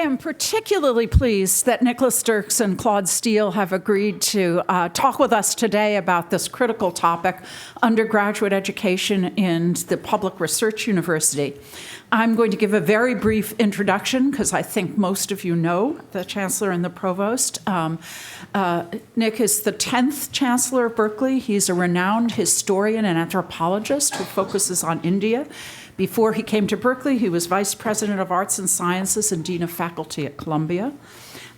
am particularly pleased that Nicholas Dirks and Claude Steele have agreed to talk with us today about this critical topic, undergraduate education in the public research university. I'm going to give a very brief introduction because I think most of you know the Chancellor and the Provost. Nick is the 10th Chancellor of Berkeley. He's a renowned historian and anthropologist who focuses on India. Before he came to Berkeley, he was Vice President of Arts and Sciences and Dean of Faculty at Columbia.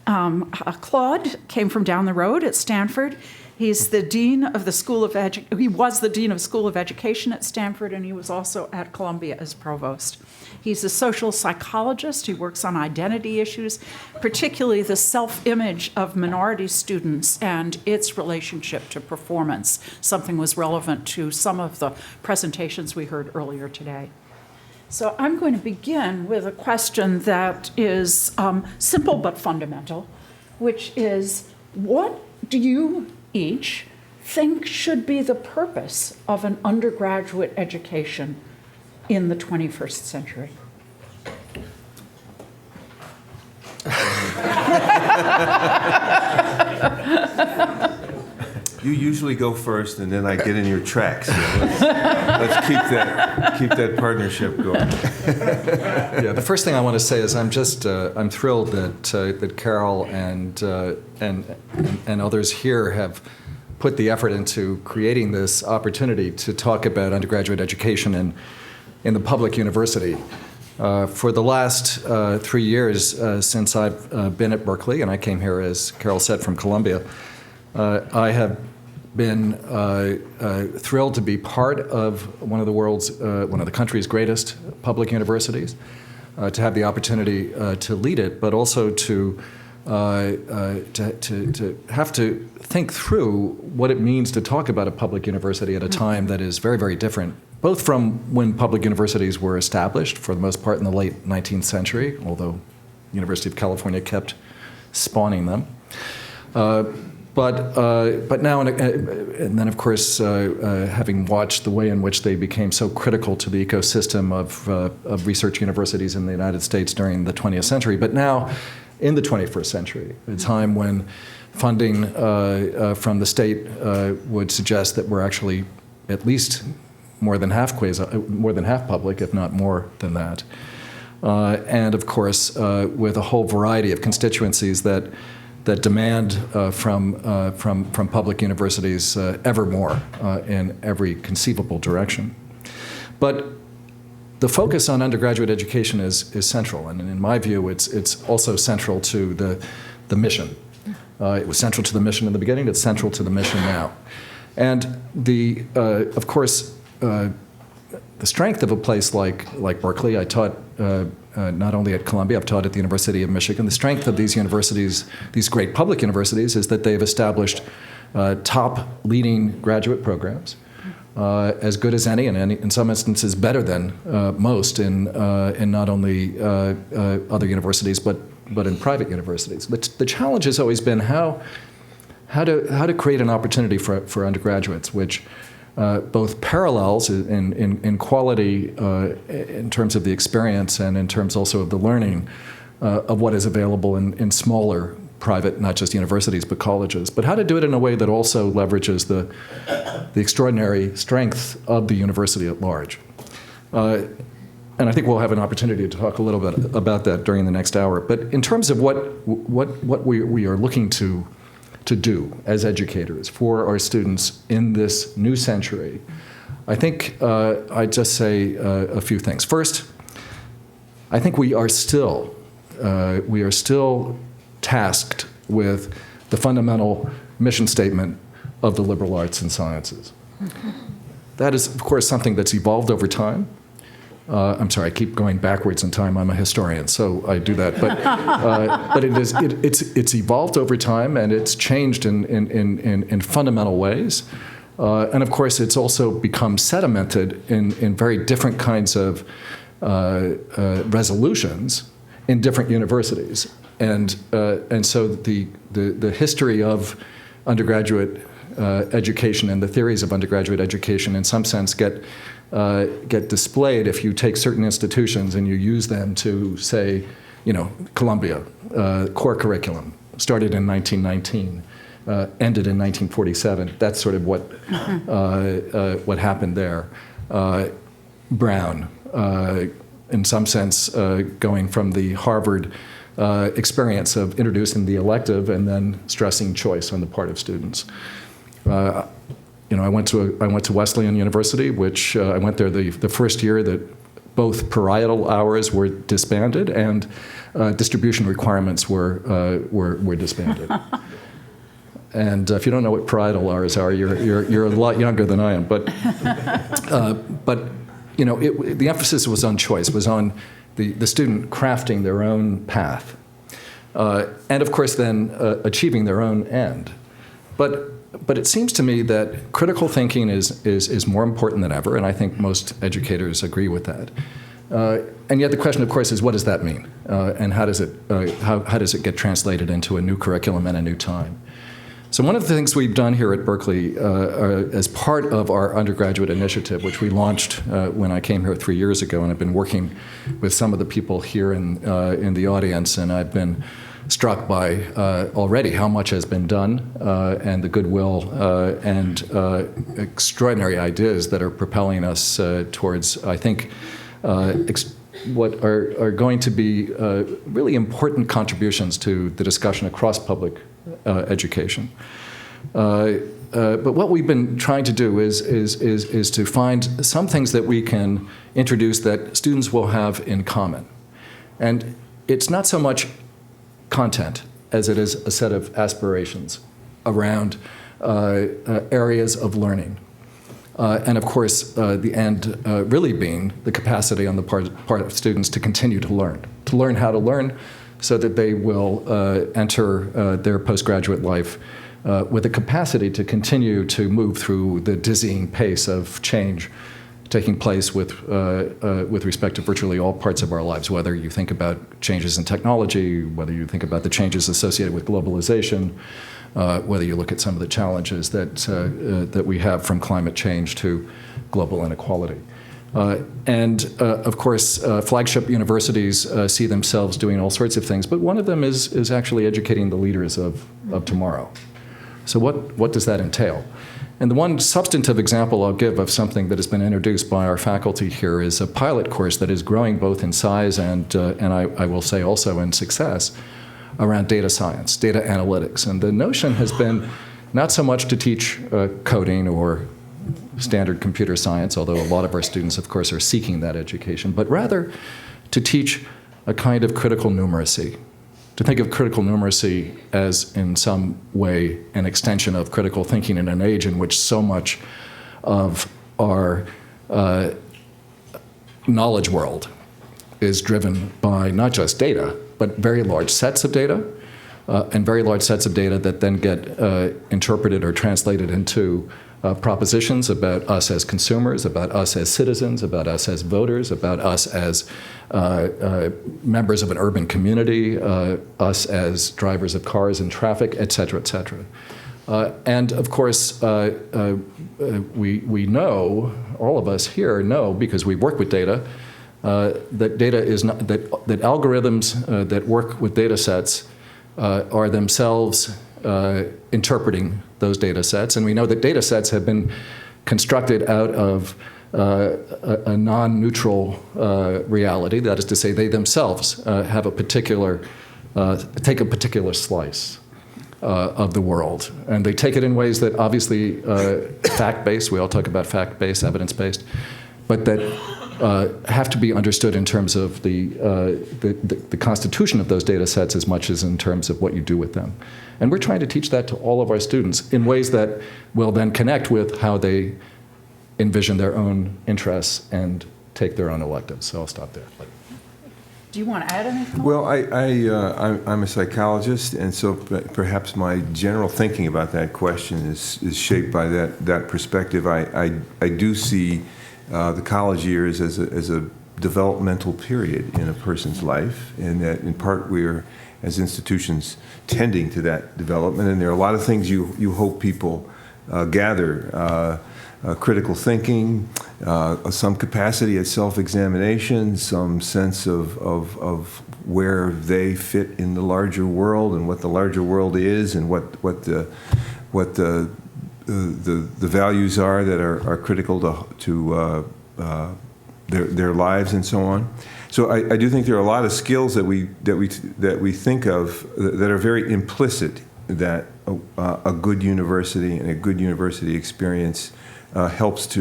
Claude came from down the road at Stanford. He's the Dean of the School of he was the Dean of School of Education at Stanford, and he was also at Columbia as Provost. He's a social psychologist who works on identity issues, particularly the self-image of minority students and its relationship to performance. Something was relevant to some of the presentations we heard earlier today. So I'm going to begin with a question that is simple but fundamental, which is, what do you each think should be the purpose of an undergraduate education in the 21st century? You usually go first, and then I get in your tracks. So let's keep that partnership going. Yeah, the first thing I want to say is I'm thrilled that Carol and others here have put the effort into creating this opportunity to talk about undergraduate education in the public university. For the last 3 years since I've been at Berkeley, and I came here, as Carol said, from Columbia, I have been thrilled to be part of one of the country's greatest public universities, to have the opportunity to lead it, but also to have to think through what it means to talk about a public university at a time that is very, very different, both from when public universities were established, for the most part in the late 19th century, although University of California kept spawning them. But now, and then of course, having watched the way in which they became so critical to the ecosystem of research universities in the United States during the 20th century, but now in the 21st century, a time when funding from the state would suggest that we're actually at least more than half public, if not more than that, and of course, with a whole variety of constituencies that demand from public universities ever more in every conceivable direction. But the focus on undergraduate education is central, and in my view, it's also central to the mission. It was central to the mission in the beginning. It's central to the mission now, and of course, the strength of a place like Berkeley. I taught not only at Columbia, I've taught at the University of Michigan. The strength of these universities, these great public universities, is that they've established top leading graduate programs, as good as any, and in some instances better than most in not only other universities, but in private universities. The challenge has always been how to create an opportunity for undergraduates, which both parallels in quality in terms of the experience and in terms also of the learning of what is available in smaller private, not just universities, but colleges. But how to do it in a way that also leverages the extraordinary strength of the university at large. And I think we'll have an opportunity to talk a little bit about that during the next hour. But in terms of what we are looking to do as educators for our students in this new century, I think I'd just say a few things. First, I think we are still tasked with the fundamental mission statement of the liberal arts and sciences. Mm-hmm. That is, of course, something that's evolved over time. I'm sorry, I keep going backwards in time. I'm a historian, so I do that. But it's evolved over time, and it's changed in fundamental ways. And of course, it's also become sedimented in very different kinds of resolutions in different universities. And so the history of undergraduate education and the theories of undergraduate education, in some sense, get displayed if you take certain institutions and you use them to, say, Columbia, core curriculum, started in 1919, ended in 1947. That's sort of what happened there. Brown, in some sense, going from the Harvard experience of introducing the elective and then stressing choice on the part of students. I went to Wesleyan University, which I went there the first year that both parietal hours were disbanded and distribution requirements were disbanded. And if you don't know what parietal hours are, you're a lot younger than I am. But the emphasis was on choice, was on the student crafting their own path, and of course then achieving their own end. But it seems to me that critical thinking is more important than ever, and I think most educators agree with that. And yet the question, of course, is what does that mean, and how does it get translated into a new curriculum and a new time? So one of the things we've done here at Berkeley as part of our undergraduate initiative, which we launched when I came here 3 years ago, and I've been working with some of the people here in the audience, and I've been struck by already how much has been done and the goodwill and extraordinary ideas that are propelling us towards, I think, what are going to be really important contributions to the discussion across public education. But what we've been trying to do is to find some things that we can introduce that students will have in common. And it's not so much content as it is a set of aspirations around areas of learning. And of course, the end really being the capacity on the part of students to continue to learn how to learn so that they will enter their postgraduate life with a capacity to continue to move through the dizzying pace of change taking place with respect to virtually all parts of our lives, whether you think about changes in technology, whether you think about the changes associated with globalization, whether you look at some of the challenges that we have from climate change to global inequality. And of course, flagship universities see themselves doing all sorts of things, but one of them is actually educating the leaders of tomorrow. So what does that entail? And the one substantive example I'll give of something that has been introduced by our faculty here is a pilot course that is growing both in size and I will say also in success around data science, data analytics. And the notion has been not so much to teach coding or standard computer science, although a lot of our students, of course, are seeking that education, but rather to teach a kind of critical numeracy, to think of critical numeracy as in some way an extension of critical thinking in an age in which so much of our knowledge world is driven by not just data, but very large sets of data, and very large sets of data that then get interpreted or translated into propositions about us as consumers, about us as citizens, about us as voters, about us as members of an urban community, us as drivers of cars in traffic, et cetera, et cetera. And of course, we know, all of us here know, because we work with data, that data is not, that algorithms that work with data sets are themselves interpreting those data sets. And we know that data sets have been constructed out of a non-neutral reality. That is to say, they themselves have a particular, take a particular slice of the world. And they take it in ways that obviously fact-based, we all talk about fact-based, evidence-based, but that have to be understood in terms of the constitution of those data sets as much as in terms of what you do with them. And we're trying to teach that to all of our students in ways that will then connect with how they envision their own interests and take their own electives. So I'll stop there. Do you want to add anything? Well, I'm a psychologist, and so perhaps my general thinking about that question is shaped by that perspective. I do see the college years as a developmental period in a person's life, and that in part we're, as institutions, tending to that development. And there are a lot of things you hope people gather. Critical thinking, some capacity at self-examination, some sense of where they fit in the larger world and what the larger world is, and what the values are that are critical to their lives and so on. So I do think there are a lot of skills that we think of that are very implicit, that a good university and a good university experience helps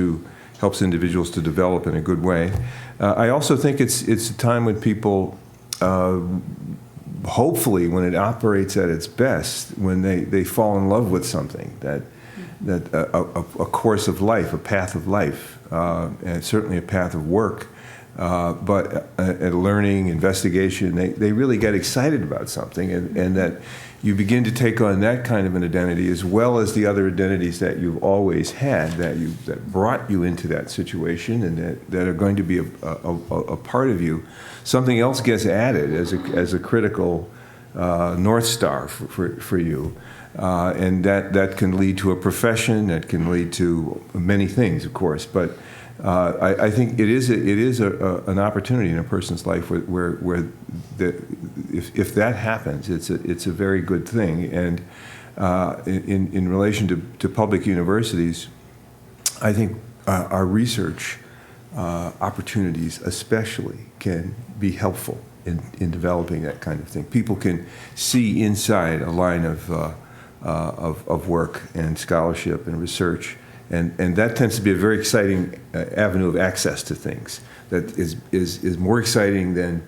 individuals to develop in a good way. I also think it's a time when people, hopefully, when it operates at its best, when they fall in love with something, that a course of life, a path of life, and certainly a path of work, but at learning, investigation, they really get excited about something, and that you begin to take on that kind of an identity, as well as the other identities that you've always had, that brought you into that situation, and that are going to be a part of you. Something else gets added as a critical North Star for you. And that can lead to a profession, that can lead to many things, of course. But I think it is an opportunity in a person's life where if that happens, it's a very good thing. And in relation to public universities, I think our research opportunities especially can be helpful in developing that kind of thing. People can see inside a line of work and scholarship and research, and that tends to be a very exciting avenue of access to things that is more exciting than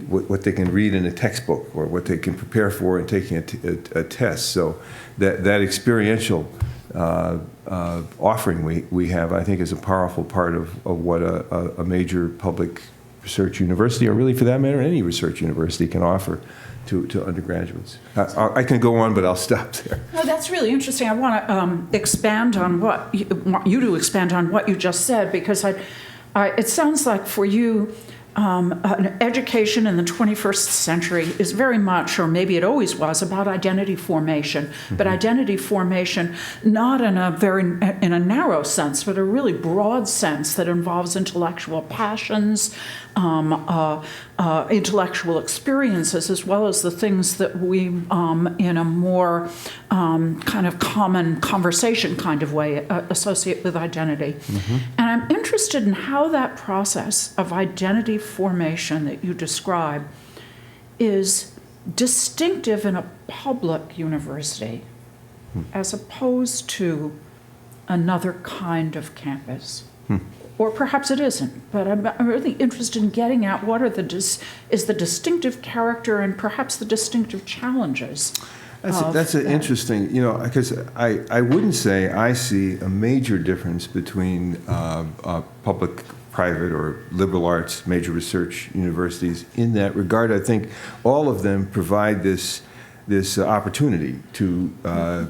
what they can read in a textbook or what they can prepare for in taking a test. So that experiential offering we have, I think, is a powerful part of what a major public research university, or really for that matter any research university, can offer to undergraduates. I can go on, but I'll stop there. No, that's really interesting. I want to expand on what you to expand on what you just said, because it sounds like for you, an education in the 21st century is very much, or maybe it always was, about identity formation. Mm-hmm. But identity formation not in a narrow sense, but a really broad sense that involves intellectual passions, intellectual experiences, as well as the things that we, in a more kind of common conversation kind of way, associate with identity. Mm-hmm. And I'm interested in how that process of identity formation that you describe is distinctive in a public university as opposed to another kind of campus. Or perhaps it isn't, but I'm really interested in getting at what are the distinctive character and perhaps the distinctive challenges. That's an interesting, because I wouldn't say I see a major difference between public, private, or liberal arts major research universities in that regard. I think all of them provide this opportunity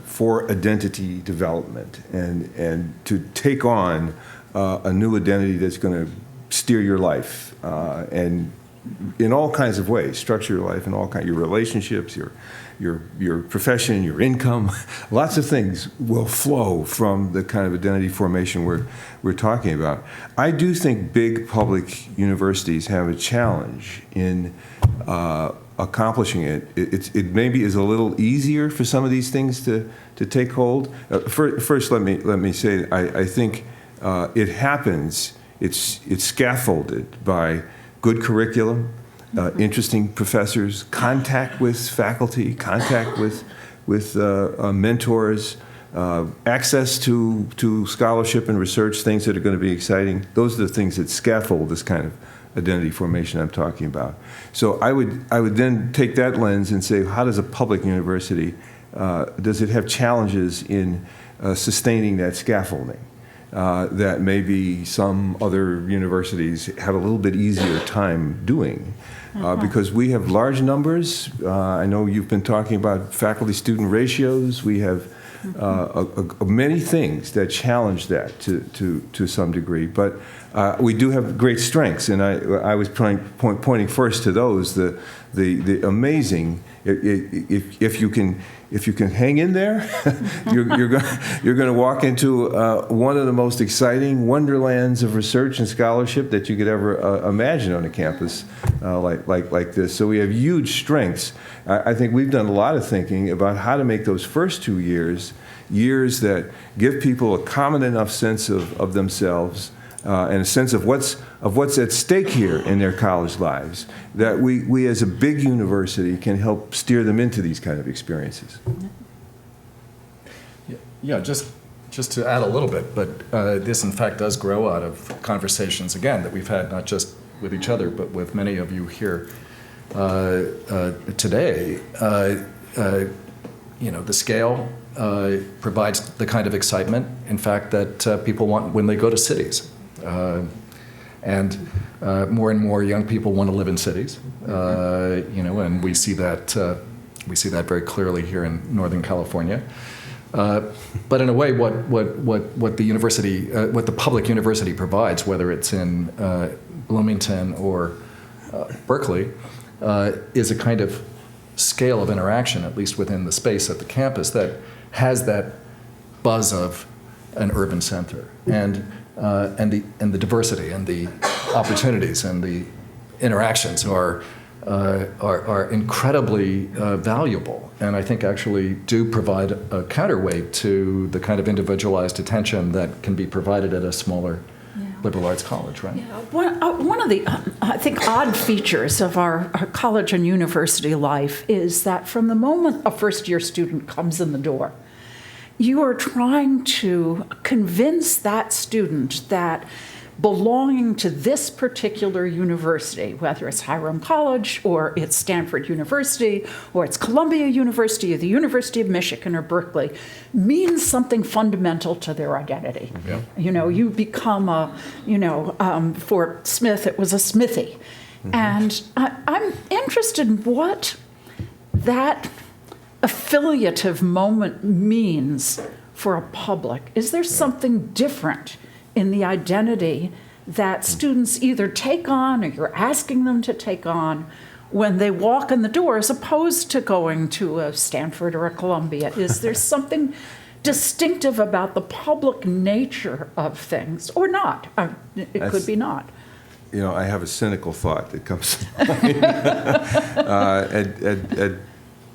for identity development and to take on a new identity that's going to steer your life and in all kinds of ways, structure your life in all kinds, your relationships, your profession, your income, lots of things will flow from the kind of identity formation we're talking about. I do think big public universities have a challenge in accomplishing it. It maybe is a little easier for some of these things to take hold. First, let me say I think it happens. It's scaffolded by good curriculum, interesting professors, contact with faculty, contact with mentors, access to scholarship and research, things that are going to be exciting. Those are the things that scaffold this kind of identity formation I'm talking about. So I would then take that lens and say, how does a public university, does it have challenges in sustaining that scaffolding? That maybe some other universities have a little bit easier time doing. Because we have large numbers. I know you've been talking about faculty-student ratios. We have many things that challenge that to some degree. But we do have great strengths, and I was pointing first to those, the the amazing, if you can hang in there, you're going to walk into one of the most exciting wonderlands of research and scholarship that you could ever imagine on a campus like this. So we have huge strengths. I think we've done a lot of thinking about how to make those first 2 years that give people a common enough sense of themselves and a sense of what's at stake here in their college lives, that we as a big university can help steer them into these kind of experiences. Yeah, just to add a little bit, but this in fact does grow out of conversations, again, that we've had not just with each other, but with many of you here today. The scale provides the kind of excitement, in fact, that people want when they go to cities. And more and more young people want to live in cities, and we see that very clearly here in Northern California. But in a way, what the university, what the public university provides, whether it's in Bloomington or Berkeley, is a kind of scale of interaction, at least within the space at the campus, that has that buzz of an urban center, and the diversity and the opportunities and the interactions are incredibly valuable, and I think actually do provide a counterweight to the kind of individualized attention that can be provided at a smaller liberal arts college, right? Yeah. One of the, I think, odd features of our college and university life is that from the moment a first-year student comes in the door, you are trying to convince that student that belonging to this particular university, whether it's Hiram College or it's Stanford University or it's Columbia University or the University of Michigan or Berkeley, means something fundamental to their identity. Yeah. You become for Smith, it was a Smithy. Mm-hmm. And I'm interested in what that affiliative moment means for a public. Is there something different in the identity that students either take on or you're asking them to take on when they walk in the door, as opposed to going to a Stanford or a Columbia? Is there something distinctive about the public nature of things, or not? It could be not. I have a cynical thought that comes to mind. At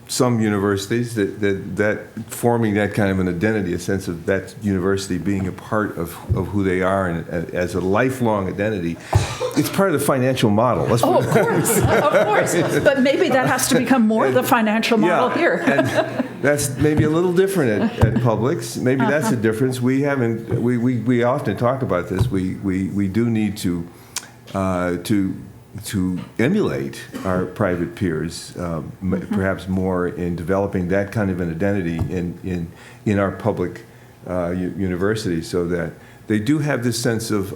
some universities, that forming that kind of an identity, a sense of that university being a part of who they are, and as a lifelong identity, it's part of the financial model. Of course. But maybe that has to become more the financial model here. And that's maybe a little different at Publix. Maybe that's a difference. We often talk about this. We do need to emulate our private peers, perhaps more in developing that kind of an identity in our public universities, so that they do have this sense of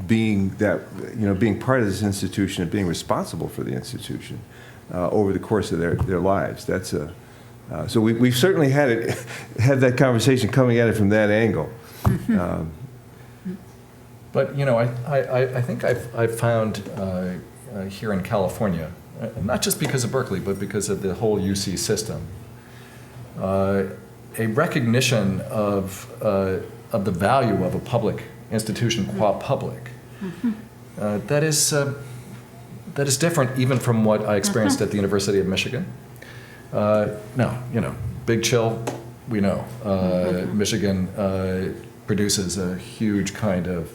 being part of this institution and being responsible for the institution over the course of their lives. That's so we've certainly had that conversation coming at it from that angle. But I think I've found here in California, not just because of Berkeley, but because of the whole UC system, a recognition of the value of a public institution qua public. That is different even from what I experienced at the University of Michigan. Big Chill, we know. Michigan produces a huge kind of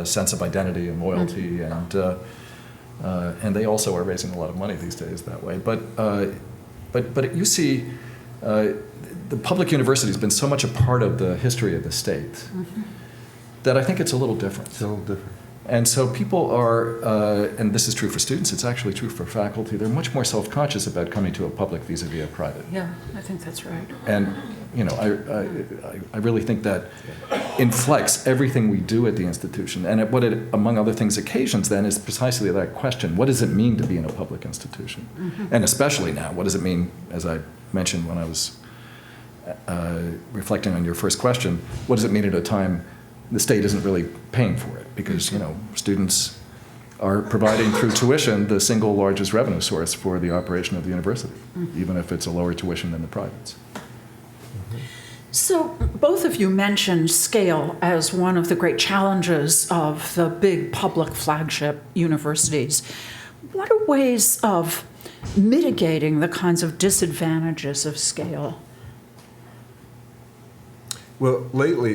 sense of identity and loyalty, and they also are raising a lot of money these days that way. But at UC, the public university has been so much a part of the history of the state that I think it's a little different. It's a little different. And so people are, and this is true for students, it's actually true for faculty, they're much more self-conscious about coming to a public vis-a-vis a private. Yeah, I think that's right. And I really think that inflects everything we do at the institution. And what it, among other things, occasions then is precisely that question: what does it mean to be in a public institution? And especially now, what does it mean, as I mentioned when I was reflecting on your first question, what does it mean at a time the state isn't really paying for it? Because students are providing through tuition the single largest revenue source for the operation of the university, even if it's a lower tuition than the privates. So both of you mentioned scale as one of the great challenges of the big public flagship universities. What are ways of mitigating the kinds of disadvantages of scale? Well, lately,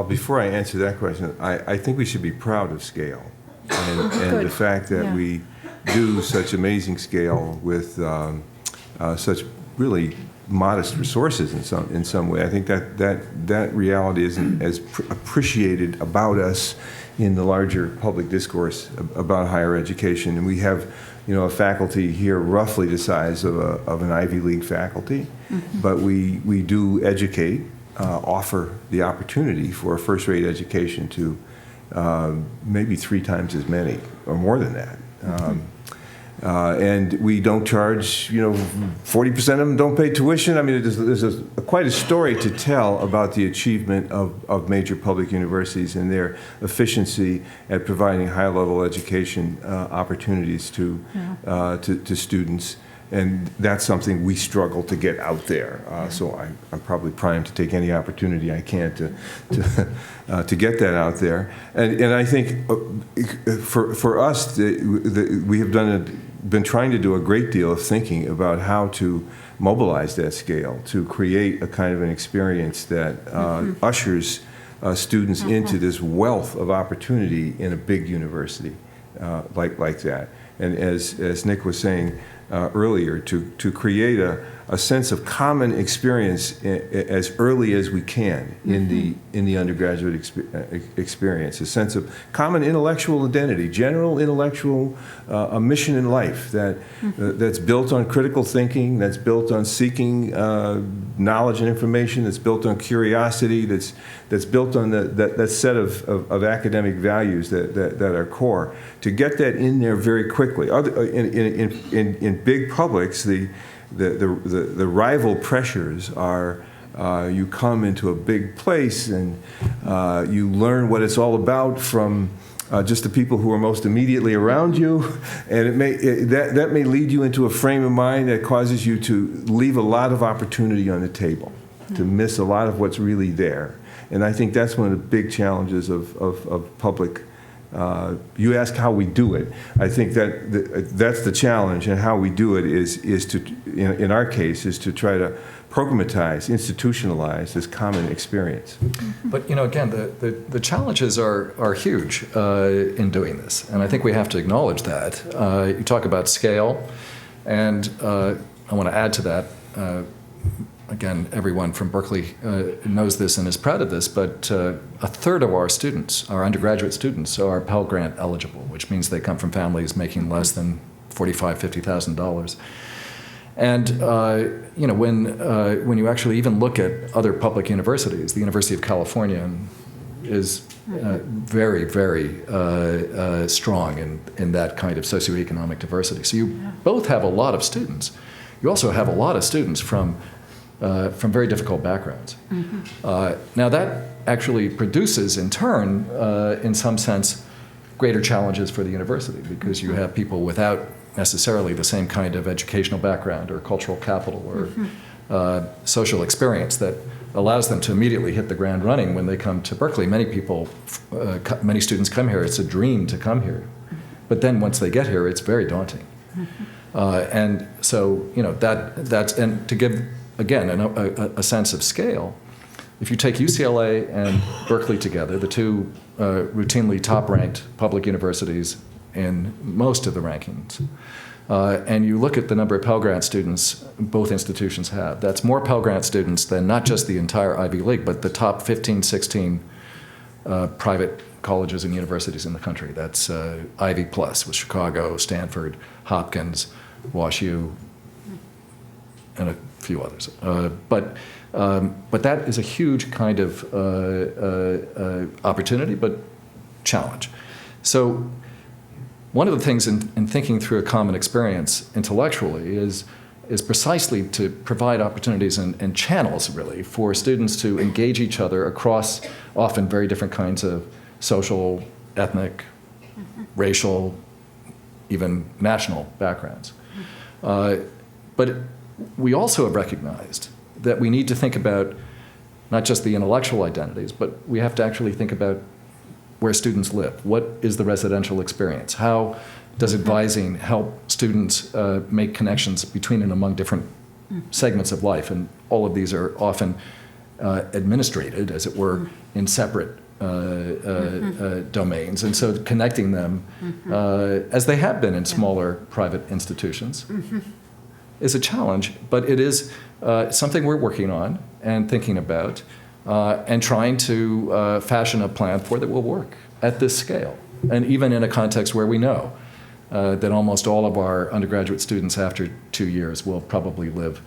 before I answer that question, I think we should be proud of scale and the fact that we do such amazing scale with such really modest resources in some way. I think that reality isn't as appreciated about us in the larger public discourse about higher education. And we have, a faculty here roughly the size of an Ivy League faculty, but we do educate, offer the opportunity for a first-rate education to maybe 3 times as many or more than that. And we don't charge, 40% of them don't pay tuition. I mean, there's quite a story to tell about the achievement of major public universities and their efficiency at providing high-level education opportunities to students. And that's something we struggle to get out there. So I'm probably primed to take any opportunity I can to get that out there. And I think for us, we have been trying to do a great deal of thinking about how to mobilize that scale to create a kind of an experience that ushers students into this wealth of opportunity in a big university like that. And as Nick was saying earlier, to create a sense of common experience as early as we can in the undergraduate experience, a sense of common intellectual identity, general intellectual a mission in life that's built on critical thinking, that's built on seeking knowledge and information, that's built on curiosity, that's built on that set of academic values that are core. To get that in there very quickly. In big publics, the rival pressures are you come into a big place and you learn what it's all about from just the people who are most immediately around you, and that may lead you into a frame of mind that causes you to leave a lot of opportunity on the table, to miss a lot of what's really there. And I think that's one of the big challenges of public. You ask how we do it. I think that's the challenge, and how we do it is to, in our case, is to try to programatize, institutionalize this common experience. But again, the challenges are huge in doing this, and I think we have to acknowledge that. You talk about scale, and I want to add to that. Again, everyone from Berkeley knows this and is proud of this, but a third of our students, our undergraduate students, are Pell Grant eligible, which means they come from families making less than $45,000, $50,000. And when you actually even look at other public universities, the University of California is very, very strong in that kind of socioeconomic diversity. So you both have a lot of students. You also have a lot of students from very difficult backgrounds. Now that actually produces, in turn, in some sense, greater challenges for the university, because you have people without necessarily the same kind of educational background or cultural capital or social experience that allows them to immediately hit the ground running when they come to Berkeley. Many students come here, it's a dream to come here. But then once they get here, it's very daunting. And so, that's, and to give, again, a sense of scale, if you take UCLA and Berkeley together, the two routinely top-ranked public universities in most of the rankings, and you look at the number of Pell Grant students both institutions have, that's more Pell Grant students than not just the entire Ivy League, but the top 15, 16 private colleges and universities in the country. That's Ivy Plus with Chicago, Stanford, Hopkins, WashU, and a few others. But that is a huge kind of opportunity, but challenge. So one of the things in thinking through a common experience intellectually is precisely to provide opportunities and channels, really, for students to engage each other across often very different kinds of social, ethnic, racial, even national backgrounds. But we also have recognized that we need to think about not just the intellectual identities, but we have to actually think about where students live. What is the residential experience? How does advising help students make connections between and among different segments of life? And all of these are often administrated, as it were, in separate domains. And so connecting them, as they have been in smaller private institutions, is a challenge, but it is something we're working on and thinking about and trying to fashion a plan for that will work at this scale. And even in a context where we know that almost all of our undergraduate students after 2 years will probably live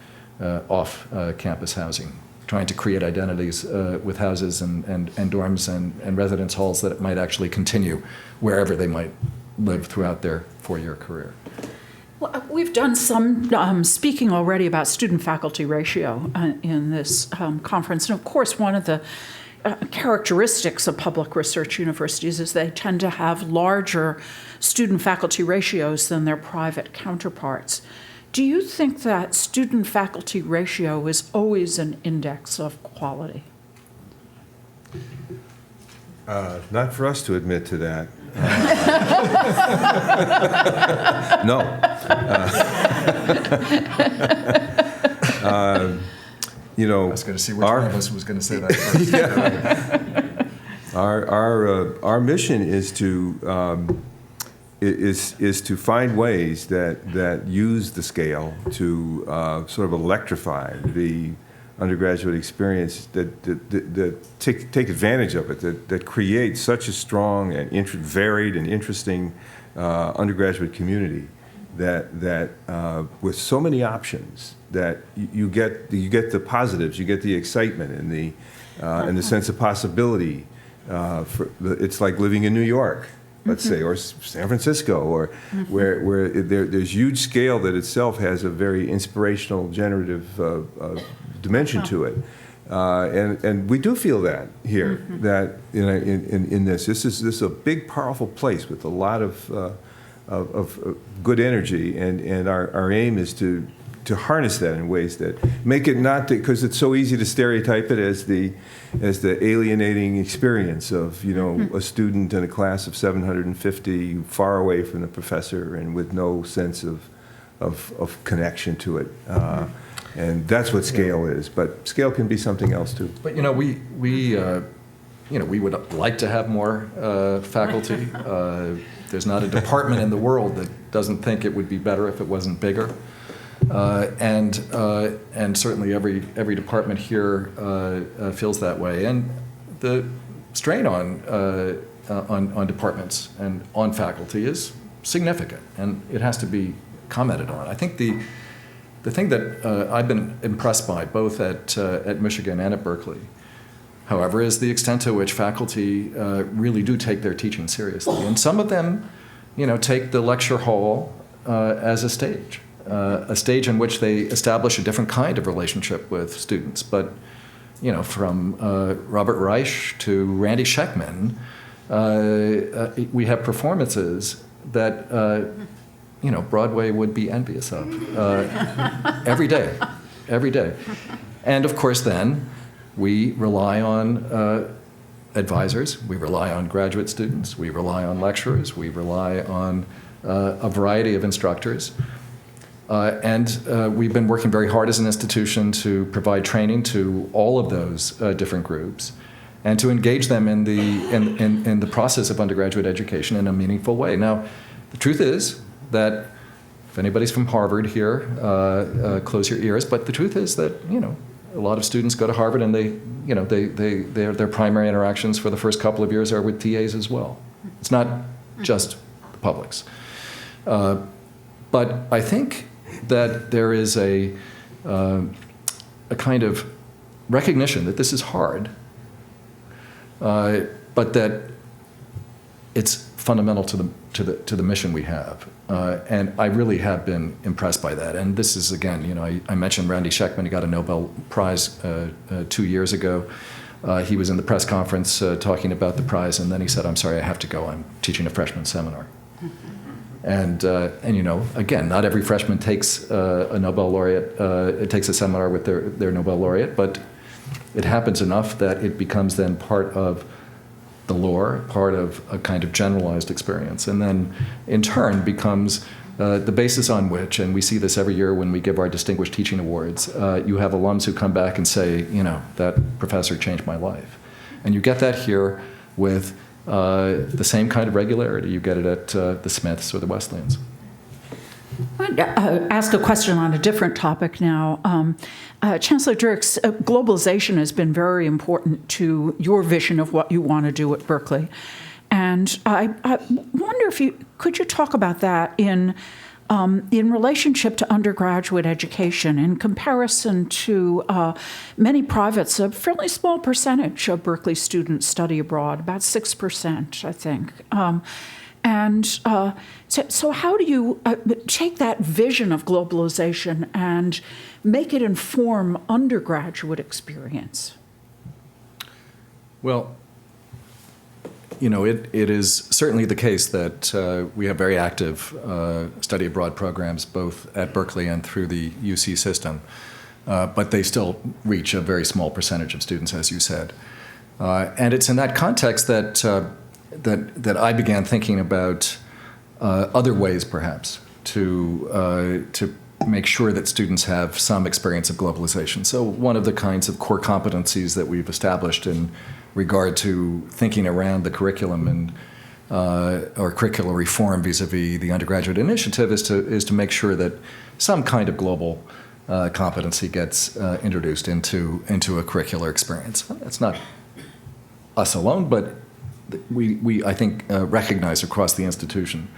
off campus housing, trying to create identities with houses and dorms and residence halls that might actually continue wherever they might live throughout their 4-year career. Well, we've done some speaking already about student-faculty ratio in this conference. And of course, one of the characteristics of public research universities is they tend to have larger student-faculty ratios than their private counterparts. Do you think that student-faculty ratio is always an index of quality? Not for us to admit to that. No. I was going to see which one of us was going to say that first. Our mission is to find ways that use the scale to sort of electrify the undergraduate experience, that take advantage of it, that create such a strong and varied and interesting undergraduate community that with so many options that you get the positives, you get the excitement and the sense of possibility. It's like living in New York, let's say, or San Francisco, or where there's huge scale that itself has a very inspirational, generative dimension to it, and we do feel that here. That in this is a big, powerful place with a lot of good energy, and our aim is to harness that in ways that make it not, because it's so easy to stereotype it as the alienating experience of a student in a class of 750 far away from the professor and with no sense of connection to it. And that's what scale is, but scale can be something else too. But we would like to have more faculty. There's not a department in the world that doesn't think it would be better if it wasn't bigger. And certainly every department here feels that way. And the strain on departments and on faculty is significant, and it has to be commented on. I think the thing that I've been impressed by, both at Michigan and at Berkeley, however, is the extent to which faculty really do take their teaching seriously. And some of them, take the lecture hall as a stage in which they establish a different kind of relationship with students. But, from Robert Reich to Randy Sheckman, we have performances that Broadway would be envious of every day. And of course then, we rely on advisors, we rely on graduate students, we rely on lecturers, we rely on a variety of instructors. And we've been working very hard as an institution to provide training to all of those different groups and to engage them in the process of undergraduate education in a meaningful way. Now, the truth is that if anybody's from Harvard here, close your ears. But the truth is that a lot of students go to Harvard, and their primary interactions for the first couple of years are with TAs as well. It's not just the publics. But I think that there is a kind of recognition that this is hard, but that it's fundamental to the mission we have. And I really have been impressed by that. And this is, again, I mentioned Randy Sheckman. He got a Nobel Prize 2 years ago. He was in the press conference talking about the prize, and then he said, "I'm sorry, I have to go. I'm teaching a freshman seminar." And again, not every freshman takes a Nobel laureate, it takes a seminar with their Nobel laureate, but it happens enough that it becomes then part of the lore, part of a kind of generalized experience, and then in turn becomes the basis on which, and we see this every year when we give our Distinguished Teaching Awards, you have alums who come back and say, that professor changed my life. And you get that here with the same kind of regularity. You get it at the Smiths or the Wesleyans. I want to ask a question on a different topic now. Chancellor Dirks, globalization has been very important to your vision of what you want to do at Berkeley. And I wonder if could you talk about that in relationship to undergraduate education, in comparison to many privates, a fairly small percentage of Berkeley students study abroad, about 6%, I think. So how do you take that vision of globalization and make it inform undergraduate experience? Well, it is certainly the case that we have very active study abroad programs both at Berkeley and through the UC system, but they still reach a very small percentage of students, as you said. And it's in that context that I began thinking about other ways, perhaps, to make sure that students have some experience of globalization. So one of the kinds of core competencies that we've established in regard to thinking around the curriculum and or curricular reform vis-a-vis the undergraduate initiative is to make sure that some kind of global competency gets introduced into a curricular experience. It's not us alone, but we I think recognize across the institution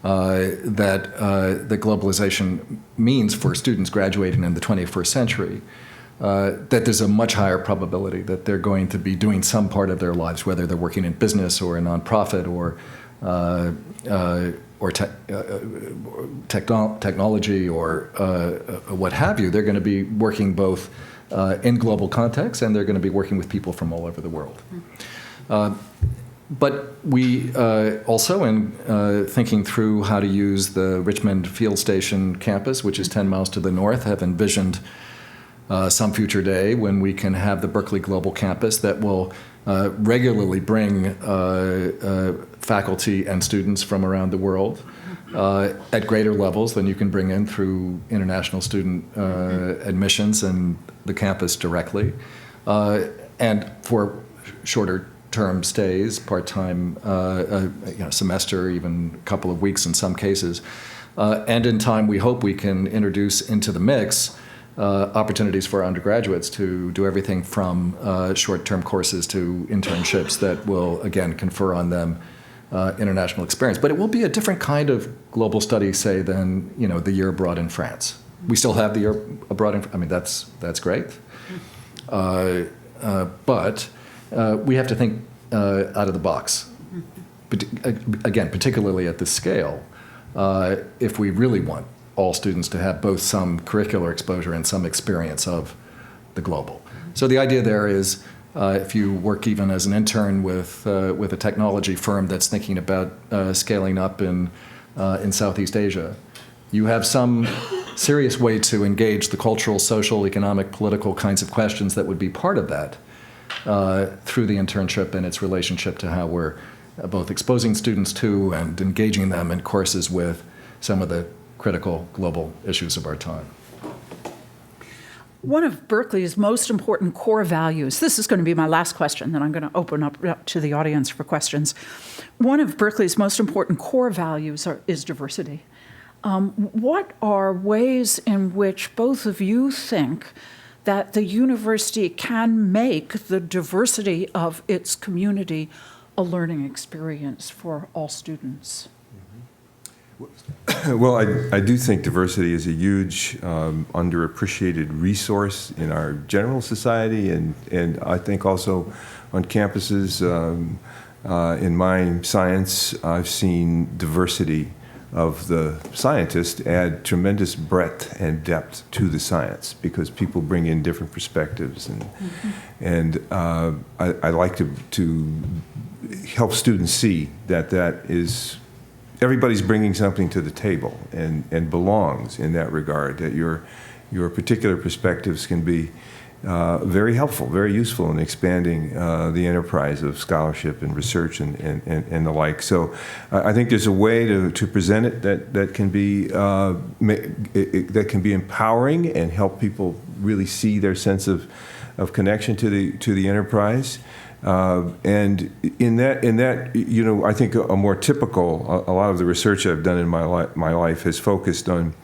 that globalization means for students graduating in the 21st century that there's a much higher probability that they're going to be doing some part of their lives, whether they're working in business or a nonprofit or technology or what have you. They're going to be working both in global contexts, and they're going to be working with people from all over the world. But we also, in thinking through how to use the Richmond Field Station campus, which is 10 miles to the north, have envisioned some future day when we can have the Berkeley Global Campus that will regularly bring faculty and students from around the world at greater levels than you can bring in through international student admissions and the campus directly, and for shorter term stays, part-time, semester, even a couple of weeks in some cases. And in time, we hope we can introduce into the mix opportunities for our undergraduates to do everything from short-term courses to internships that will, again, confer on them international experience. But it will be a different kind of global study, say, than the year abroad in France. We still have the year abroad in that's great. But we have to think out of the box. But again, particularly at this scale, if we really want all students to have both some curricular exposure and some experience of the global. So the idea there is, if you work even as an intern with a technology firm that's thinking about scaling up in Southeast Asia, you have some serious way to engage the cultural, social, economic, political kinds of questions that would be part of that through the internship and its relationship to how we're both exposing students to and engaging them in courses with some of the critical global issues of our time. One of Berkeley's most important core values, this is going to be my last question, then I'm going to open up to the audience for questions. One of Berkeley's most important core values is diversity. What are ways in which both of you think that the university can make the diversity of its community a learning experience for all students? Well, I do think diversity is a huge underappreciated resource in our general society, and I think also on campuses. In my science, I've seen diversity of the scientists add tremendous breadth and depth to the science because people bring in different perspectives, and I like to help students see that is everybody's bringing something to the table and belongs in that regard, that your particular perspectives can be very helpful, very useful in expanding the enterprise of scholarship and research and the like. So I think there's a way to present it that can be empowering and help people really see their sense of connection to the enterprise. And in that, you know, I think a more typical, a lot of the research I've done in my life has focused on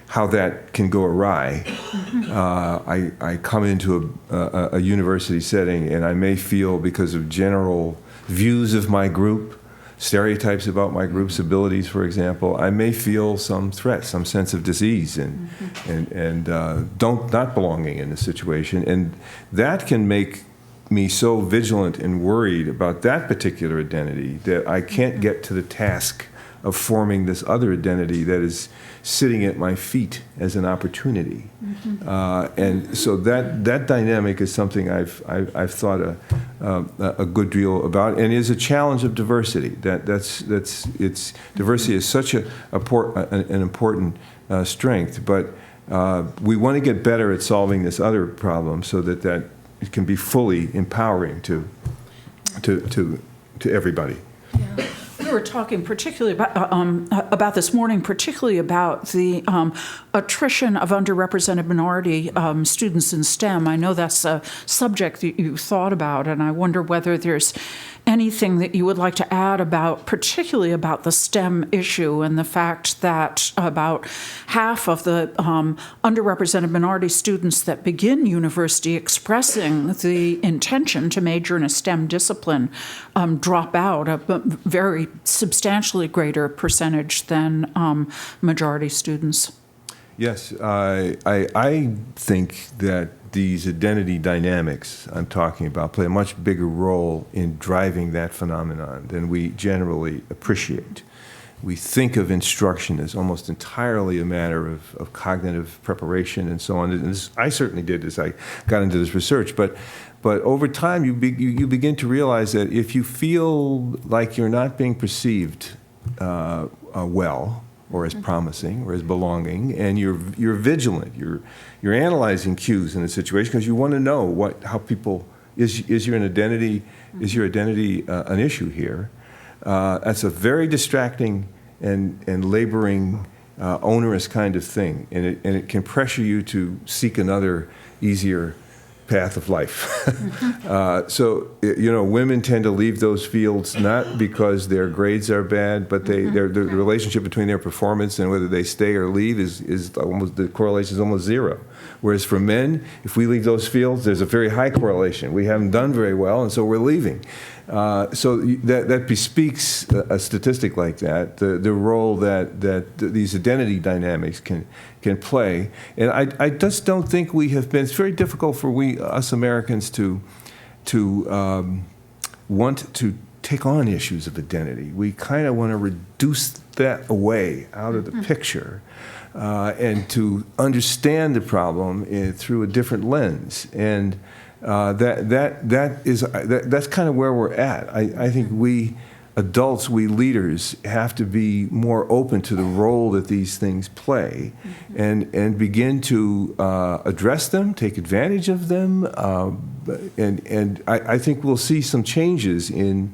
how that can go awry. I come into a university setting, and I may feel, because of general views of my group, stereotypes about my group's abilities, for example, I may feel some threat, some sense of disease, and not belonging in the situation, and that can make me so vigilant and worried about that particular identity that I can't get to the task of forming this other identity that is sitting at my feet as an opportunity. And so that dynamic is something I've thought a good deal about, and is a challenge of diversity. Diversity is such an important strength, but we want to get better at solving this other problem so that it can be fully empowering to everybody. Yeah. We were talking particularly about this morning, particularly about the attrition of underrepresented minority students in STEM. I know that's a subject that you thought about, and I wonder whether there's anything that you would like to add particularly about the STEM issue and the fact that about half of the underrepresented minority students that begin university expressing the intention to major in a STEM discipline drop out, a very substantially greater percentage than majority students. Yes, I think that these identity dynamics I'm talking about play a much bigger role in driving that phenomenon than we generally appreciate. We think of instruction as almost entirely a matter of cognitive preparation and so on. And I certainly did as I got into this research. But over time, you begin to realize that if you feel like you're not being perceived well, or as promising, or as belonging, and you're vigilant, you're analyzing cues in a situation because you want to know how people is your identity an issue here. That's a very distracting and laboring, onerous kind of thing, and it can pressure you to seek another easier path of life. So, women tend to leave those fields not because their grades are bad, but the relationship between their performance and whether they stay or leave is almost, the correlation is almost zero. Whereas for men, if we leave those fields, there's a very high correlation. We haven't done very well, and so we're leaving. So that bespeaks a statistic like that, the role that these identity dynamics can play. And I just don't think we have been. It's very difficult for us Americans to want to take on issues of identity. We kind of want to reduce that away out of the picture. And to understand the problem through a different lens, and that's kind of where we're at. I think we adults, we leaders, have to be more open to the role that these things play, and begin to address them, take advantage of them, and I think we'll see some changes in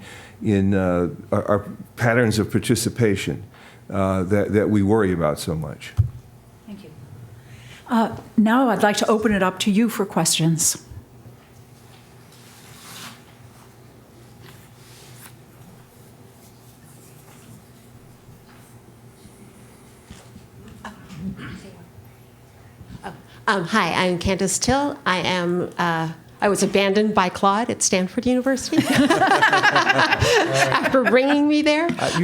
our patterns of participation that we worry about so much. Thank you. Now I'd like to open it up to you for questions. Hi, I'm Candace Till. I was abandoned by Claude at Stanford University after bringing me there. But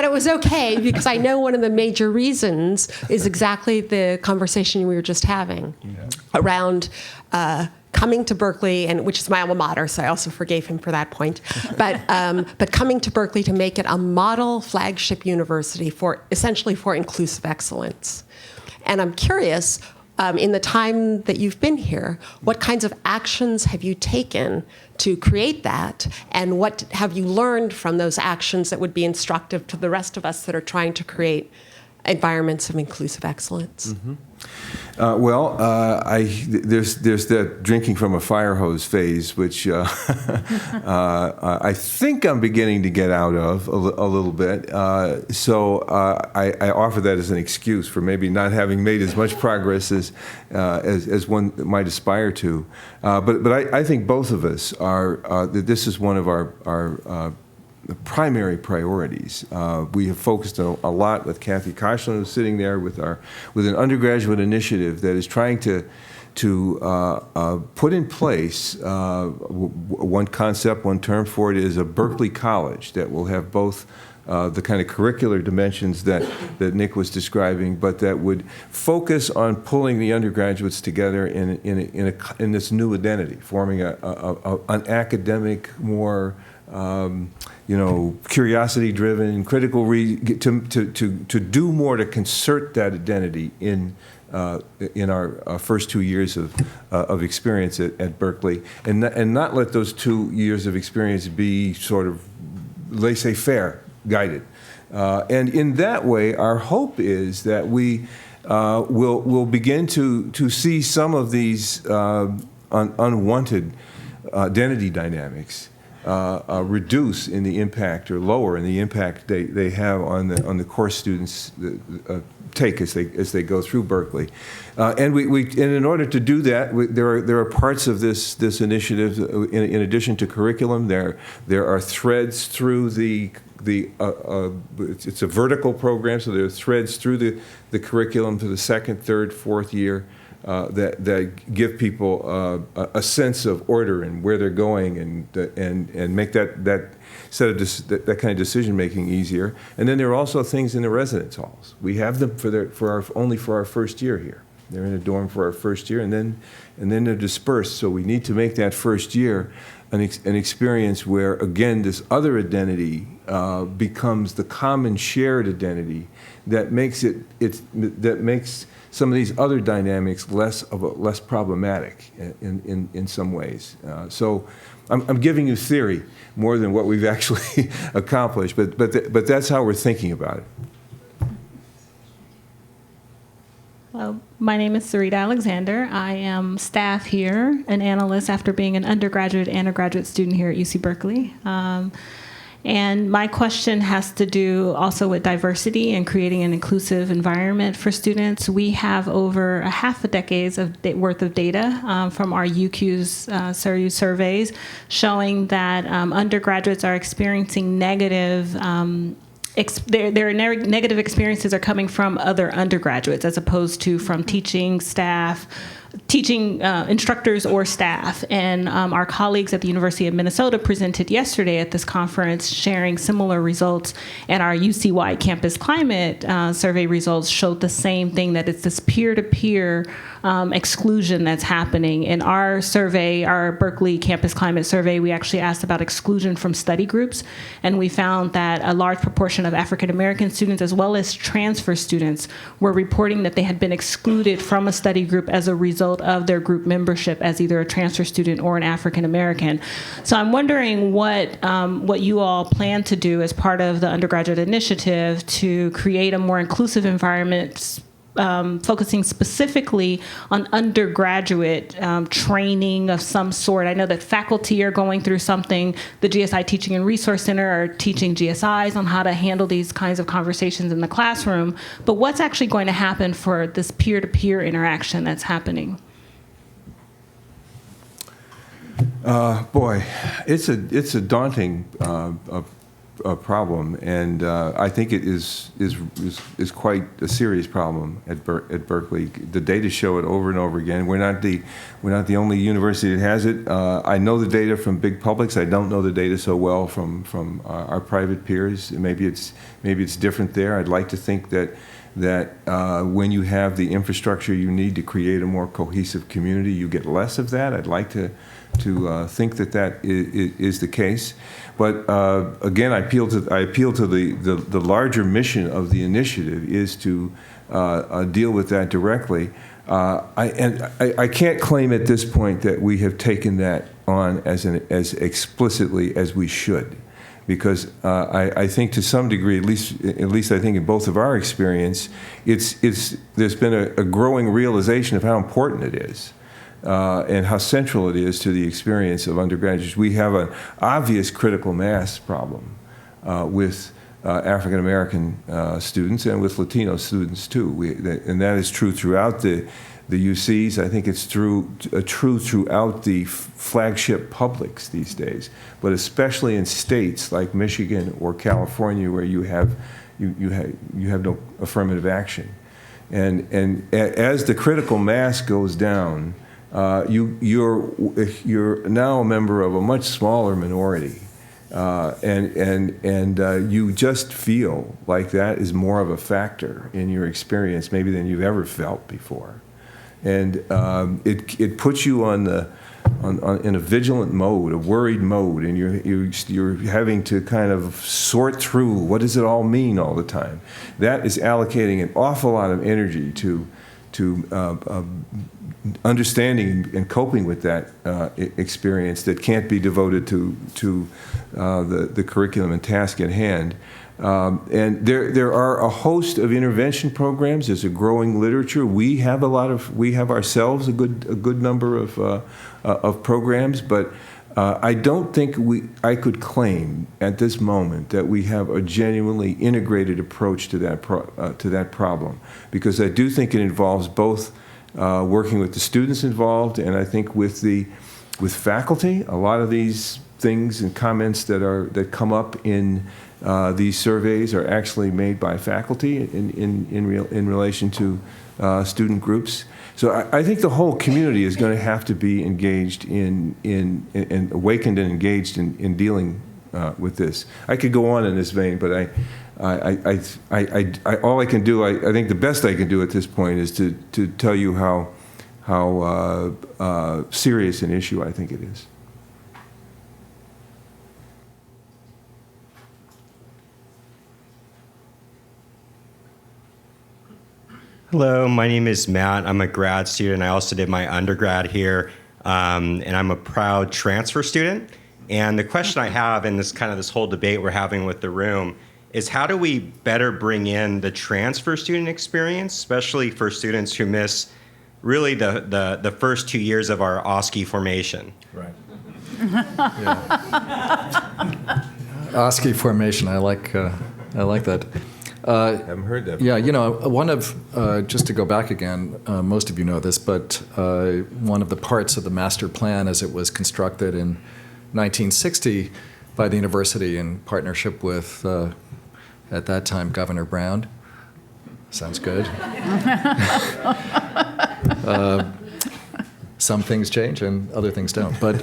it was okay because I know one of the major reasons is exactly the conversation we were just having around coming to Berkeley, and which is my alma mater, so I also forgave him for that point. But coming to Berkeley to make it a model flagship university essentially for inclusive excellence. And I'm curious, in the time that you've been here, what kinds of actions have you taken to create that, and what have you learned from those actions that would be instructive to the rest of us that are trying to create environments of inclusive excellence? There's that drinking from a fire hose phase, which I think I'm beginning to get out of a little bit. So I offer that as an excuse for maybe not having made as much progress as one might aspire to. But I think both of us are that this is one of our primary priorities. We have focused a lot with Kathy Koshland, who's sitting there with an undergraduate initiative that is trying to put in place one concept, one term for it is a Berkeley College that will have both the kind of curricular dimensions that Nick was describing, but that would focus on pulling the undergraduates together in this new identity, forming an academic, more curiosity-driven, critical, to do more to concert that identity in our first 2 years of experience at Berkeley, and not let those 2 years of experience be sort of laissez-faire guided. And in that way, our hope is that we will begin to see some of these unwanted identity dynamics reduce in the impact, or lower in the impact they have on the course students take as they go through Berkeley. And in order to do that, there are parts of this initiative. In addition to curriculum, there are threads through it's a vertical program, so there are threads through the curriculum to the second, third, fourth year. That give people a sense of order and where they're going, and make that that kind of decision making easier. And then there are also things in the residence halls. We have them only for our first year here. They're in a dorm for our first year, and then they're dispersed. So we need to make that first year an experience where, again, this other identity becomes the common shared identity that makes some of these other dynamics less problematic in some ways. So I'm giving you theory more than what we've actually accomplished, but that's how we're thinking about it. Hello, my name is Sarita Alexander. I am staff here, an analyst after being an undergraduate and a graduate student here at UC Berkeley. And my question has to do also with diversity and creating an inclusive environment for students. We have over a half a decade worth of data from our UQ's surveys showing that undergraduates are experiencing negative their negative experiences are coming from other undergraduates as opposed to from teaching instructors or staff. And our colleagues at the University of Minnesota presented yesterday at this conference sharing similar results, and our UC-wide campus climate survey results showed the same thing, that it's this peer-to-peer exclusion that's happening. In our survey, our Berkeley campus climate survey, we actually asked about exclusion from study groups, and we found that a large proportion of African American students as well as transfer students were reporting that they had been excluded from a study group as a result of their group membership as either a transfer student or an African American. So I'm wondering what you all plan to do as part of the undergraduate initiative to create a more inclusive environment, focusing specifically on undergraduate training of some sort. I know that faculty are going through something. The GSI Teaching and Resource Center are teaching GSIs on how to handle these kinds of conversations in the classroom. But what's actually going to happen for this peer-to-peer interaction that's happening? Boy, it's a daunting problem, and I think it is quite a serious problem at Berkeley. The data show it over and over again. We're not the only university that has it. I know the data from big publics. I don't know the data so well from our private peers. Maybe it's different there. I'd like to think that when you have the infrastructure you need to create a more cohesive community, you get less of that. I'd like to think that is the case. But again, I appeal to the larger mission of the initiative is to deal with that directly. I can't claim at this point that we have taken that on as explicitly as we should, because I think to some degree, at least I think in both of our experience, there's been a growing realization of how important it is. And how central it is to the experience of undergraduates. We have an obvious critical mass problem with African American students and with Latino students too. And that is true throughout the UCs. I think it's true throughout the flagship publics these days, but especially in states like Michigan or California, where you have no affirmative action. And as the critical mass goes down, you're now a member of a much smaller minority, and you just feel like that is more of a factor in your experience maybe than you've ever felt before, and it puts you in a vigilant mode, a worried mode, and you're having to kind of sort through what does it all mean all the time. That is allocating an awful lot of energy to understanding and coping with that experience that can't be devoted to the curriculum and task at hand. And there are a host of intervention programs. There's a growing literature. We have ourselves a good number of programs, but I don't think I could claim at this moment that we have a genuinely integrated approach to that problem, because I do think it involves both working with the students involved, and I think with faculty. A lot of these things and comments that come up in these surveys are actually made by faculty in relation to student groups. So I think the whole community is going to have to be engaged in awakened and engaged in dealing with this. I could go on in this vein, but all I can do, I think the best I can do at this point is to tell you how serious an issue I think it is. Hello, my name is Matt. I'm a grad student. I also did my undergrad here, and I'm a proud transfer student. And the question I have in this whole debate we're having with the room is, how do we better bring in the transfer student experience, especially for students who miss really the first 2 years of our OSCE formation? Right. OSCE formation. I like that. I haven't heard that before. Yeah, just to go back again, most of you know this, but one of the parts of the master plan as it was constructed in 1960 by the university in partnership with, at that time, Governor Brown. Sounds good. Some things change and other things don't. But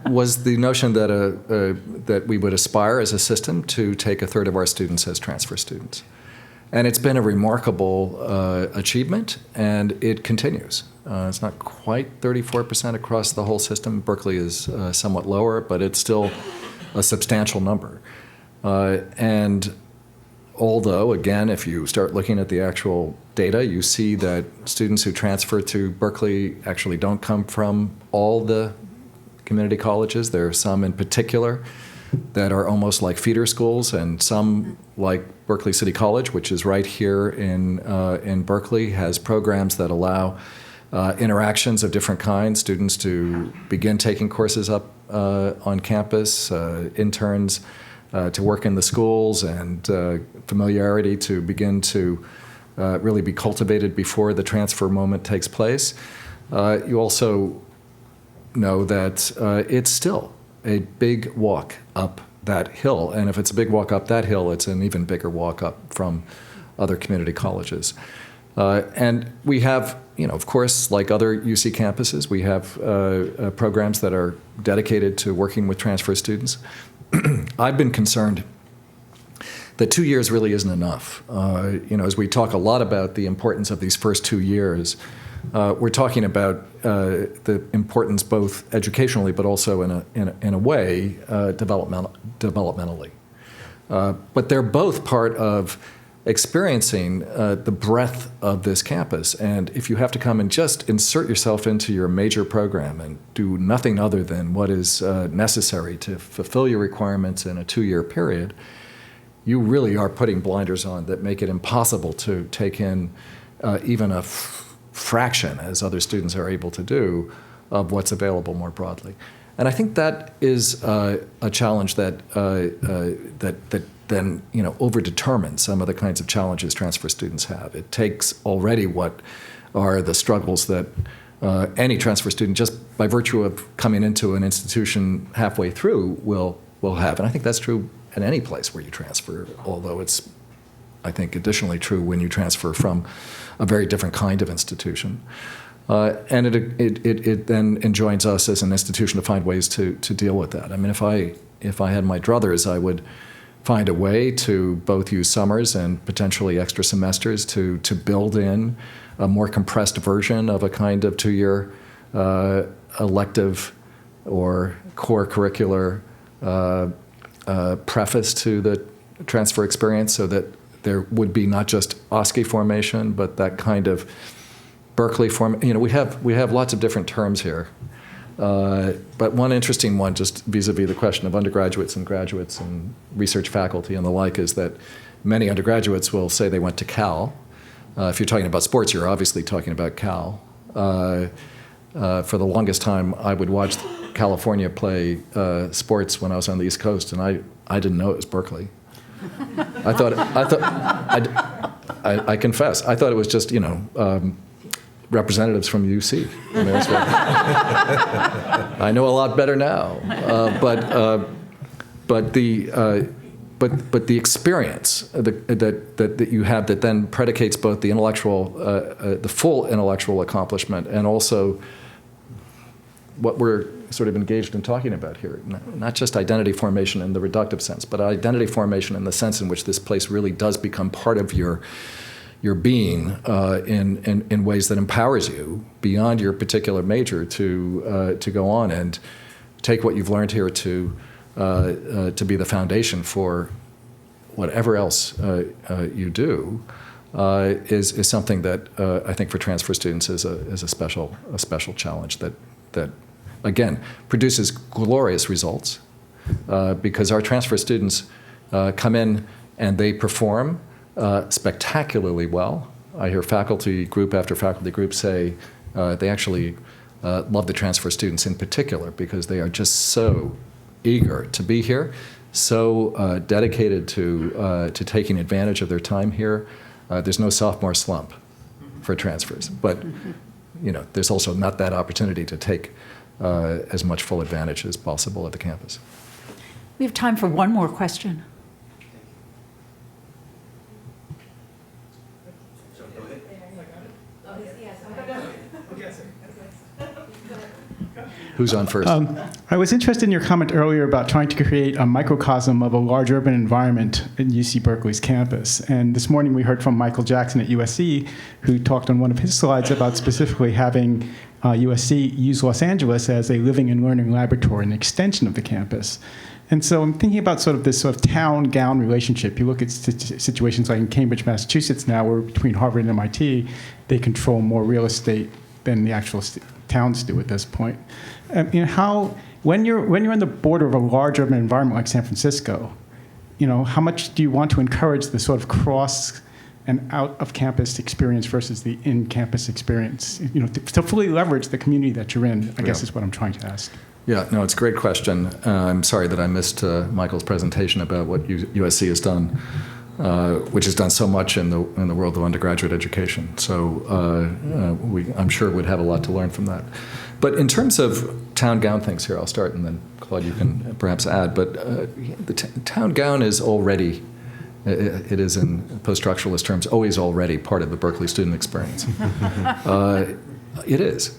was the notion that we would aspire as a system to take a third of our students as transfer students. And it's been a remarkable achievement, and it continues. It's not quite 34% across the whole system. Berkeley is somewhat lower, but it's still a substantial number. And although, again, if you start looking at the actual data, you see that students who transfer to Berkeley actually don't come from all the community colleges. There are some in particular that are almost like feeder schools, and some, like Berkeley City College, which is right here in Berkeley, has programs that allow interactions of different kinds, students to begin taking courses up on campus, interns to work in the schools, and familiarity to begin to really be cultivated before the transfer moment takes place. You also know that it's still a big walk up that hill, and if it's a big walk up that hill, it's an even bigger walk up from other community colleges. And we have, of course, like other UC campuses, we have programs that are dedicated to working with transfer students. I've been concerned that 2 years really isn't enough. As we talk a lot about the importance of these first 2 years, we're talking about the importance both educationally but also in a way developmentally. But they're both part of experiencing the breadth of this campus. And if you have to come and just insert yourself into your major program and do nothing other than what is necessary to fulfill your requirements in a 2-year period, you really are putting blinders on that make it impossible to take in even a fraction, as other students are able to do, of what's available more broadly. And I think that is a challenge that then over-determines some of the kinds of challenges transfer students have. It takes already what are the struggles that any transfer student, just by virtue of coming into an institution halfway through, will have. And I think that's true at any place where you transfer, although it's, I think, additionally true when you transfer from a very different kind of institution. And it then enjoins us as an institution to find ways to deal with that. I mean, if I had my druthers, I would find a way to both use summers and potentially extra semesters to build in a more compressed version of a kind of 2-year elective or core curricular preface to the transfer experience, so that there would be not just OSCE formation, but that kind of Berkeley form. We have lots of different terms here. But one interesting one, just vis-a-vis the question of undergraduates and graduates and research faculty and the like, is that many undergraduates will say they went to Cal. If you're talking about sports, you're obviously talking about Cal. For the longest time, I would watch California play sports when I was on the East Coast, and I didn't know it was Berkeley. I confess, I thought it was just, representatives from UC. I mean, that's what, I know a lot better now. But the experience that you have that then predicates both the intellectual, the full intellectual accomplishment, and also what we're sort of engaged in talking about here, not just identity formation in the reductive sense, but identity formation in the sense in which this place really does become part of your being in ways that empowers you beyond your particular major to go on and take what you've learned here to be the foundation for whatever else you do, is something that I think for transfer students is a special challenge that again produces glorious results because our transfer students come in and they perform spectacularly well. I hear faculty group after faculty group say they actually love the transfer students in particular because they are just so eager to be here, so dedicated to taking advantage of their time here. There's no sophomore slump for transfers, but there's also not that opportunity to take as much full advantage as possible at the campus. We have time for one more question. Who's on first? I was interested in your comment earlier about trying to create a microcosm of a large urban environment in UC Berkeley's campus. And this morning we heard from Michael Jackson at USC, who talked on one of his slides about specifically having USC use Los Angeles as a living and learning laboratory, an extension of the campus. And so I'm thinking about sort of this sort of town-gown relationship. You look at situations like in Cambridge, Massachusetts now, where between Harvard and MIT, they control more real estate than the actual towns do at this point. When you're on the border of a large urban environment like San Francisco, how much do you want to encourage the sort of cross and out of campus experience versus the in-campus experience? To fully leverage the community that you're in, I guess is what I'm trying to ask. Yeah, no, it's a great question. I'm sorry that I missed Michael's presentation about what USC has done, which has done so much in the world of undergraduate education. So I'm sure we'd have a lot to learn from that. But in terms of town gown things here, I'll start, and then Claude, you can perhaps add. But the town gown is already, it is in post-structuralist terms, always already part of the Berkeley student experience. It is.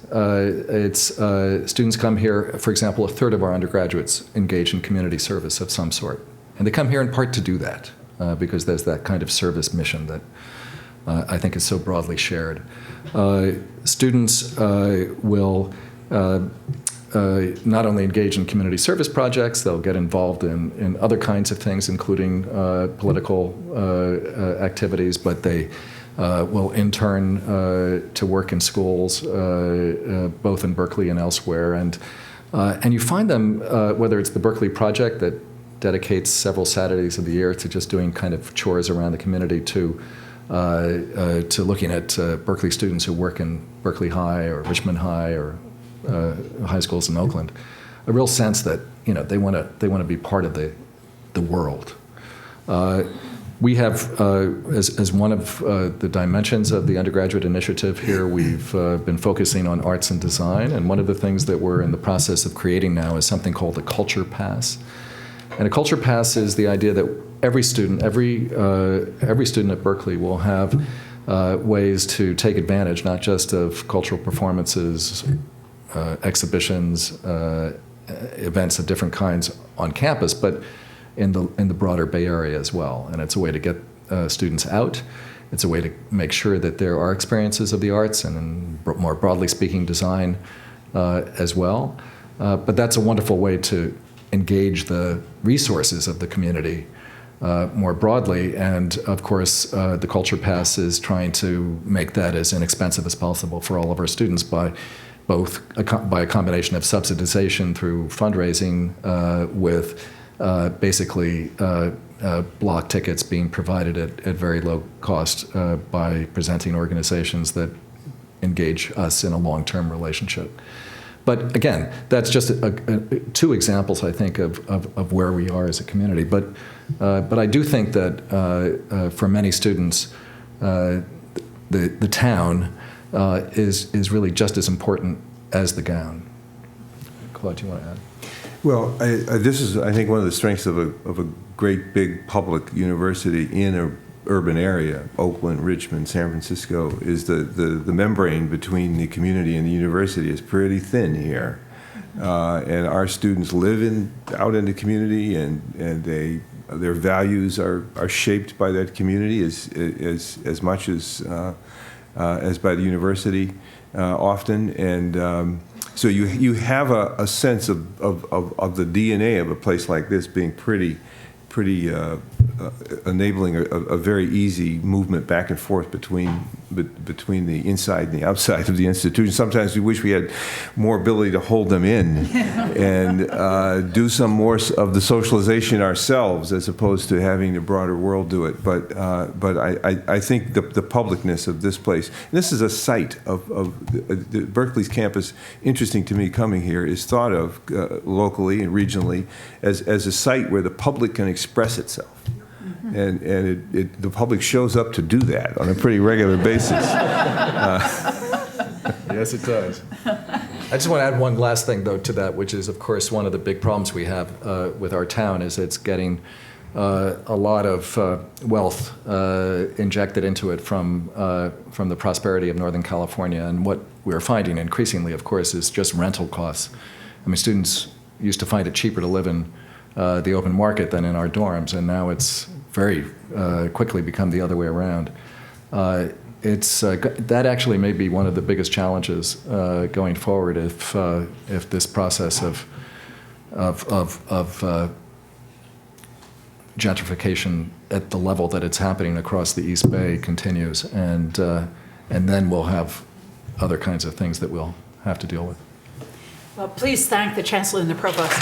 Students come here, for example, a third of our undergraduates engage in community service of some sort. And they come here in part to do that, because there's that kind of service mission that I think is so broadly shared. Students will not only engage in community service projects, they'll get involved in other kinds of things, including political activities, but they will intern to work in schools, both in Berkeley and elsewhere. And you find them, whether it's the Berkeley Project that dedicates several Saturdays of the year to just doing kind of chores around the community, to looking at Berkeley students who work in Berkeley High or Richmond High or high schools in Oakland, a real sense that they want to be part of the world. We have, as one of the dimensions of the undergraduate initiative here, we've been focusing on arts and design, and one of the things that we're in the process of creating now is something called a culture pass. And a culture pass is the idea that every student at Berkeley will have ways to take advantage, not just of cultural performances, exhibitions, events of different kinds on campus, but in the broader Bay Area as well. And it's a way to get students out. It's a way to make sure that there are experiences of the arts and, more broadly speaking, design as well. But that's a wonderful way to engage the resources of the community more broadly. And of course, the Culture Pass is trying to make that as inexpensive as possible for all of our students by a combination of subsidization through fundraising with basically block tickets being provided at very low cost by presenting organizations that engage us in a long-term relationship. But again, that's just two examples, I think, of where we are as a community. But I do think that for many students, the town is really just as important as the gown. Claude, do you want to add? Well, this is, I think, one of the strengths of a great big public university in an urban area, Oakland, Richmond, San Francisco, is the membrane between the community and the university is pretty thin here. And our students live out in the community, and their values are shaped by that community as much as by the university often. And so you have a sense of the DNA of a place like this being pretty enabling a very easy movement back and forth between the inside and the outside of the institution. Sometimes we wish we had more ability to hold them in and do some more of the socialization ourselves, as opposed to having the broader world do it. But I think the publicness of this place, and this is a site of Berkeley's campus, interesting to me coming here, is thought of locally and regionally as a site where the public can express itself. And the public shows up to do that on a pretty regular basis. Yes, it does. I just want to add one last thing, though, to that, which is, of course, one of the big problems we have with our town is it's getting a lot of wealth injected into it from the prosperity of Northern California. And what we're finding increasingly, of course, is just rental costs. I mean, students used to find it cheaper to live in the open market than in our dorms, and now it's very quickly become the other way around. That actually may be one of the biggest challenges going forward if this process of gentrification at the level that it's happening across the East Bay continues, and then we'll have other kinds of things that we'll have to deal with. Well, please thank the Chancellor and the Provost.